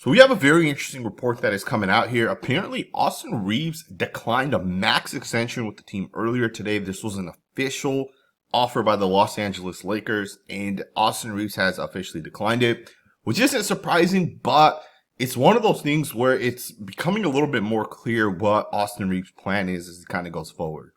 So we have a very interesting report that is coming out here. Apparently, Austin Reaves declined a max extension with the team earlier today. This was an official offer by the Los Angeles Lakers, and Austin Reaves has officially declined it, which isn't surprising, but it's one of those things where it's becoming a little bit more clear what Austin Reaves' plan is as he kind of goes forward.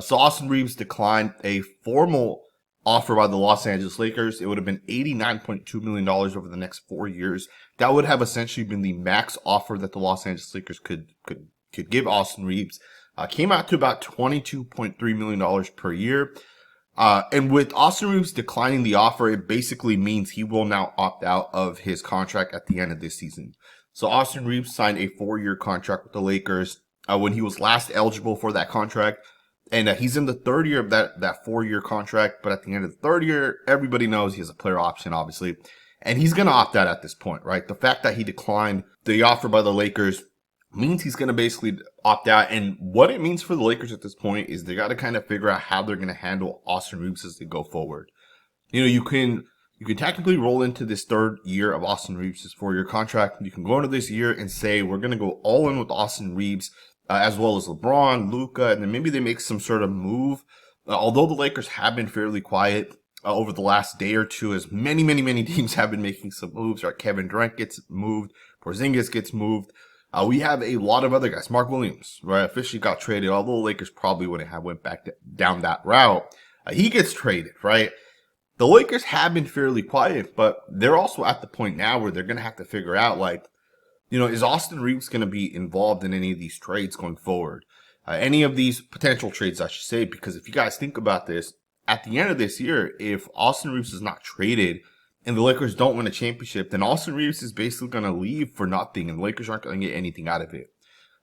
So Austin Reaves declined a formal offer by the Los Angeles Lakers. It would have been $89.2 million over the next 4 years. That would have essentially been the max offer that the Los Angeles Lakers could give Austin Reaves. Came out to about $22.3 million per year. And with Austin Reaves declining the offer, it basically means he will now opt out of his contract at the end of this season. So Austin Reaves signed a 4-year contract with the Lakers when he was last eligible for that contract. And he's in the third year of that 4-year contract. But at the end of the third year, everybody knows he has a player option, obviously. And he's going to opt out at this point, right? The fact that he declined the offer by the Lakers means he's going to basically opt out. And what it means for the Lakers at this point is they got to kind of figure out how they're going to handle Austin Reaves as they go forward. You know, you can technically roll into this third year of Austin Reaves' 4-year contract. You can go into this year and say, we're going to go all in with Austin Reaves, as well as LeBron, Luka, and then maybe they make some sort of move. Although the Lakers have been fairly quiet over the last day or two, as many teams have been making some moves, right? Kevin Durant gets moved, Porzingis gets moved. We have a lot of other guys. Mark Williams, right, officially got traded, although the Lakers probably wouldn't have went back down that route. He gets traded, right? The Lakers have been fairly quiet, but they're also at the point now where they're going to have to figure out, like, you know, is Austin Reaves going to be involved in any of these trades going forward? Any of these potential trades, I should say, because if you guys think about this, at the end of this year, if Austin Reaves is not traded and the Lakers don't win a championship, then Austin Reaves is basically going to leave for nothing and the Lakers aren't going to get anything out of it.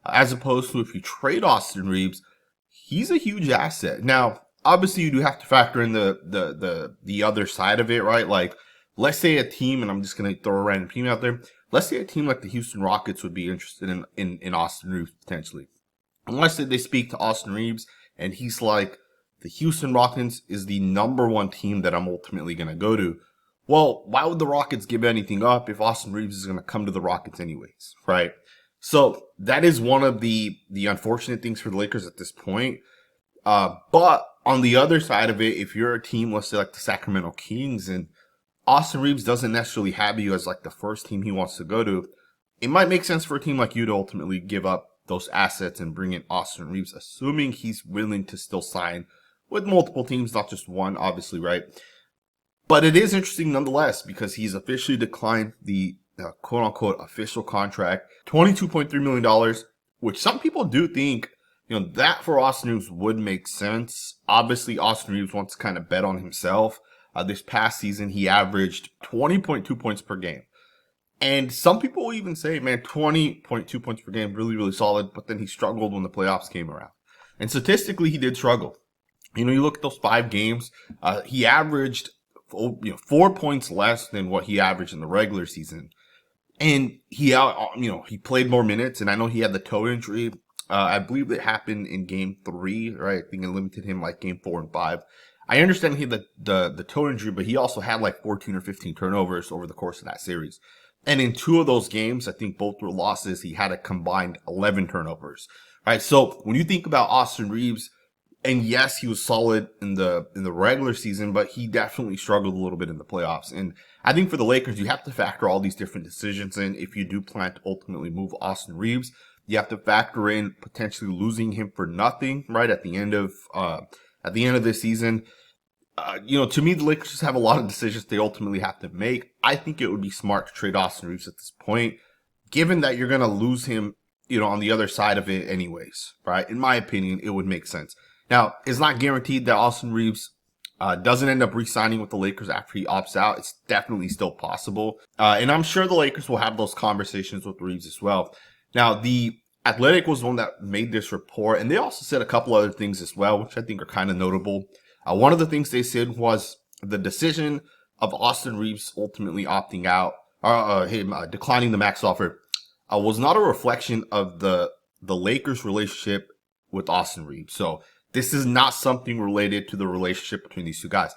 As opposed to if you trade Austin Reaves, he's a huge asset. Now, obviously you do have to factor in the other side of it, right? Like, let's say a team, and I'm just going to throw a random team out there. Let's say a team like the Houston Rockets would be interested in Austin Reaves potentially. Unless they speak to Austin Reaves and he's like, the Houston Rockets is the number one team that I'm ultimately going to go to. Well, why would the Rockets give anything up if Austin Reaves is going to come to the Rockets anyways, right? So that is one of the unfortunate things for the Lakers at this point. But on the other side of it, if you're a team, let's say like the Sacramento Kings, and Austin Reaves doesn't necessarily have you as like the first team he wants to go to, it might make sense for a team like you to ultimately give up those assets and bring in Austin Reaves, assuming he's willing to still sign with multiple teams, not just one, obviously, right? But it is interesting nonetheless because he's officially declined the quote-unquote official contract, $22.3 million, which some people do think, you know, that for Austin Reaves would make sense. Obviously, Austin Reaves wants to kind of bet on himself. This past season, he averaged 20.2 points per game. And some people will even say, man, 20.2 points per game, really, really solid. But then he struggled when the playoffs came around. And statistically, he did struggle. You know, you look at those 5 games, he averaged 4 points less than what he averaged in the regular season. And he played more minutes. And I know he had the toe injury. I believe it happened in game 3, right? I think it limited him like game 4 and 5. I understand he had the toe injury, but he also had like 14 or 15 turnovers over the course of that series. And in 2 of those games, I think both were losses, he had a combined 11 turnovers. Right? So when you think about Austin Reaves, and yes, he was solid in the regular season, but he definitely struggled a little bit in the playoffs. And I think for the Lakers, you have to factor all these different decisions in if you do plan to ultimately move Austin Reaves. You have to factor in potentially losing him for nothing, right, at the end of this season. To me, the Lakers just have a lot of decisions they ultimately have to make. I think it would be smart to trade Austin Reaves at this point, given that you're going to lose him, on the other side of it anyways, right? In my opinion, it would make sense. Now, it's not guaranteed that Austin Reaves doesn't end up re-signing with the Lakers after he opts out. It's definitely still possible. And I'm sure the Lakers will have those conversations with Reaves as well. Now, the Athletic was the one that made this report, and they also said a couple other things as well, which I think are kind of notable. One of the things they said was the decision of Austin Reaves ultimately opting out, him declining the max offer, was not a reflection of the Lakers' relationship with Austin Reaves. So this is not something related to the relationship between these two guys,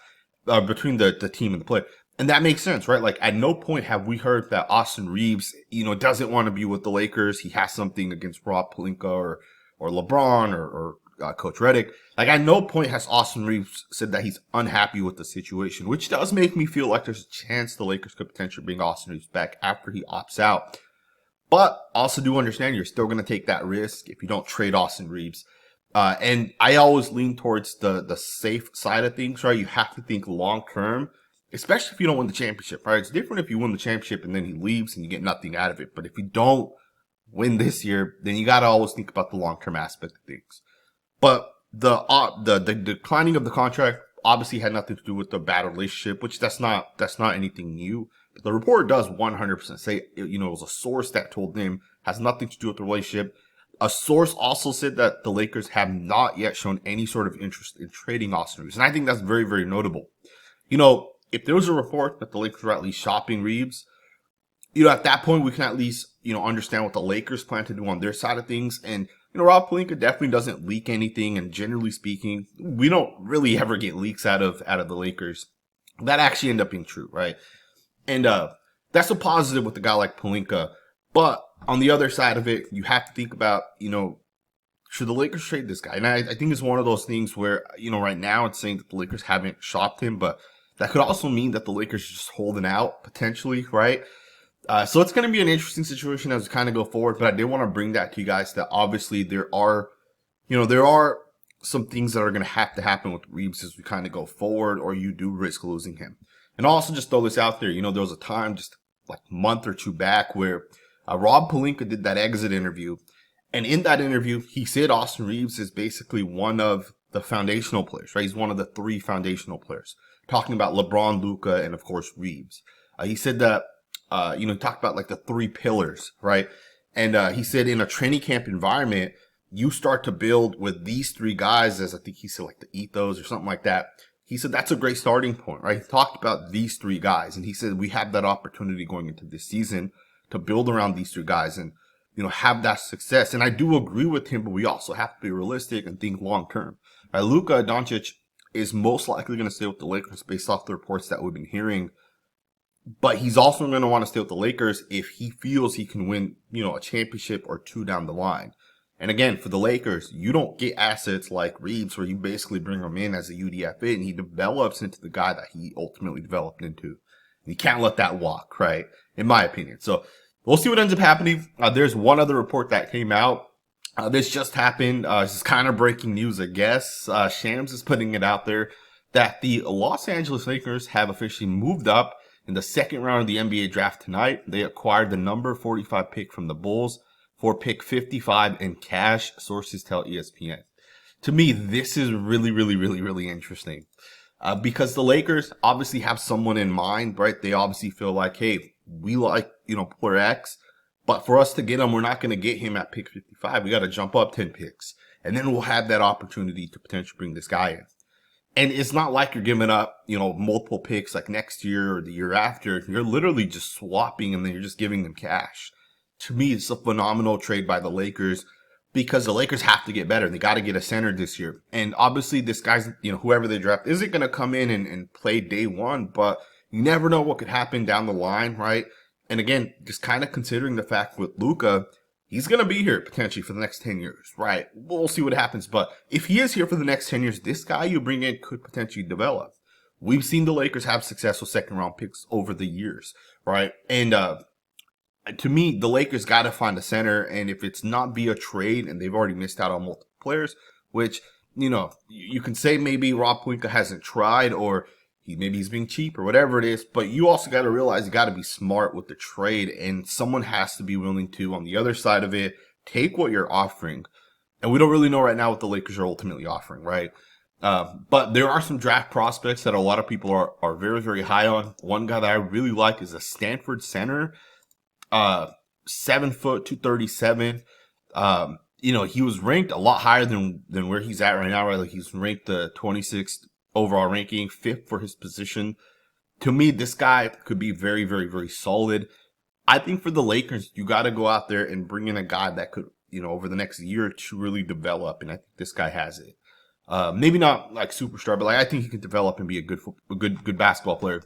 between the team and the player. And that makes sense, right? Like, at no point have we heard that Austin Reaves, doesn't want to be with the Lakers. He has something against Rob Pelinka or LeBron or Coach Redick. Like, at no point has Austin Reaves said that he's unhappy with the situation, which does make me feel like there's a chance the Lakers could potentially bring Austin Reaves back after he opts out. But also do understand you're still going to take that risk if you don't trade Austin Reaves. And I always lean towards the safe side of things, right? You have to think long term, especially if you don't win the championship, right? It's different if you win the championship and then he leaves and you get nothing out of it. But if you don't win this year, then you got to always think about the long term aspect of things. But the declining of the contract obviously had nothing to do with the bad relationship, which that's not anything new. But the report does 100% say, it was a source that told them, has nothing to do with the relationship. A source also said that the Lakers have not yet shown any sort of interest in trading Austin Reaves. And I think that's very, very notable. If there was a report that the Lakers were at least shopping Reaves, at that point we can at least, understand what the Lakers plan to do on their side of things. And, Rob Pelinka definitely doesn't leak anything. And generally speaking, we don't really ever get leaks out of the Lakers that actually end up being true, right? And that's a positive with a guy like Pelinka. But on the other side of it, you have to think about, should the Lakers trade this guy? And I think it's one of those things where, right now it's saying that the Lakers haven't shopped him, but that could also mean that the Lakers are just holding out potentially, right? So it's going to be an interesting situation as we kind of go forward, but I did want to bring that to you guys that obviously there are some things that are going to happen with Reaves as we kind of go forward, or you do risk losing him. And I'll also just throw this out there. There was a time just like a month or two back where Rob Pelinka did that exit interview. And in that interview, he said Austin Reaves is basically one of the foundational players, right? He's one of the 3 foundational players. Talking about LeBron, Luka, and of course Reaves. He said that, he talked about like the 3 pillars, right? And he said in a training camp environment, you start to build with these 3 guys as I think he said like the ethos or something like that. He said that's a great starting point, right? He talked about these 3 guys, and he said we have that opportunity going into this season to build around these 3 guys and, have that success. And I do agree with him, but we also have to be realistic and think long term. Right? Luka Doncic is most likely going to stay with the Lakers based off the reports that we've been hearing. But he's also going to want to stay with the Lakers if he feels he can win, a championship or 2 down the line. And again, for the Lakers, you don't get assets like Reaves where you basically bring him in as a UDFA and he develops into the guy that he ultimately developed into. And you can't let that walk, right? In my opinion. So we'll see what ends up happening. There's one other report that came out. This just happened. This is kind of breaking news, I guess. Shams is putting it out there that the Los Angeles Lakers have officially moved up in the second round of the NBA draft tonight. They acquired the number 45 pick from the Bulls for pick 55 in cash, sources tell ESPN. To me, this is really, really, really, really interesting. Because the Lakers obviously have someone in mind, right? They obviously feel like, hey, we like, player X, but for us to get him, we're not going to get him at pick 55. We got to jump up 10 picks. And then we'll have that opportunity to potentially bring this guy in. And it's not like you're giving up, multiple picks like next year or the year after. You're literally just swapping and then you're just giving them cash. To me, it's a phenomenal trade by the Lakers because the Lakers have to get better. They got to get a center this year. And obviously this guy's, whoever they draft isn't going to come in and play day one, but you never know what could happen down the line, right? And again, just kind of considering the fact with Luka, he's going to be here potentially for the next 10 years, right? We'll see what happens. But if he is here for the next 10 years, this guy you bring in could potentially develop. We've seen the Lakers have successful second round picks over the years, right? And, to me, the Lakers got to find a center, and if it's not via trade, and they've already missed out on multiple players, which, you can say maybe Rob Pelinka hasn't tried, or maybe he's being cheap, or whatever it is, but you also got to realize you got to be smart with the trade, and someone has to be willing to, on the other side of it, take what you're offering. And we don't really know right now what the Lakers are ultimately offering, right? But there are some draft prospects that a lot of people are very, very high on. One guy that I really like is a Stanford center. 7 foot, 237. He was ranked a lot higher than where he's at right now, right? Like he's ranked the 26th overall ranking, 5th for his position. To me, this guy could be very, very, very solid. I think for the Lakers, you got to go out there and bring in a guy that could, over the next year or two really develop. And I think this guy has it. Maybe not like superstar, but like I think he can develop and be a good basketball player.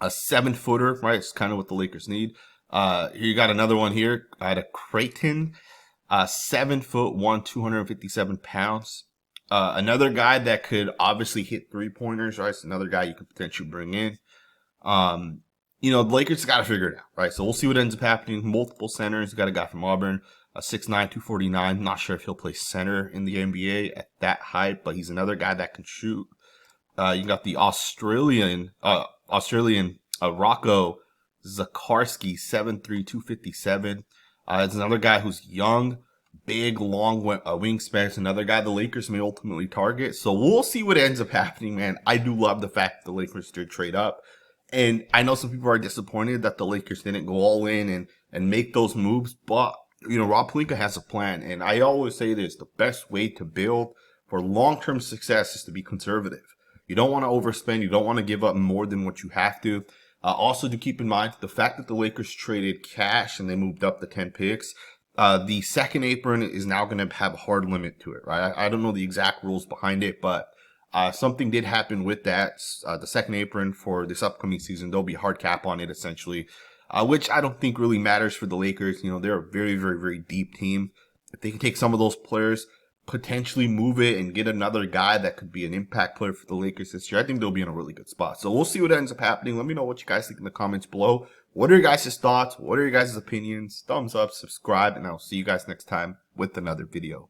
a 7-footer, right? It's kind of what the Lakers need. Here you got another one here out of Creighton, 7'1", 257 pounds. Another guy that could obviously hit 3-pointers, right? It's another guy you could potentially bring in. The Lakers got to figure it out, right? So we'll see what ends up happening. Multiple centers. You got a guy from Auburn, 6'9", 249. Not sure if he'll play center in the NBA at that height, but he's another guy that can shoot. You got the Australian Rocco Zakarski, 7'3", 257. It's another guy who's young, big, long wingspan. It's another guy the Lakers may ultimately target. So we'll see what ends up happening, man. I do love the fact that the Lakers did trade up. And I know some people are disappointed that the Lakers didn't go all in and make those moves. But, Rob Pelinka has a plan. And I always say this, the best way to build for long-term success is to be conservative. You don't want to overspend. You don't want to give up more than what you have to. Also, to keep in mind, the fact that the Lakers traded cash and they moved up the 10 picks, the second apron is now going to have a hard limit to it, right? I don't know the exact rules behind it, but something did happen with that. The second apron for this upcoming season, there'll be a hard cap on it, essentially, which I don't think really matters for the Lakers. They're a very, very, very deep team. If they can take some of those players, potentially move it and get another guy that could be an impact player for the Lakers this year, I think they'll be in a really good spot. So we'll see what ends up happening. Let me know what you guys think in the comments below. What are your guys' thoughts? What are your guys' opinions? Thumbs up, subscribe, and I'll see you guys next time with another video.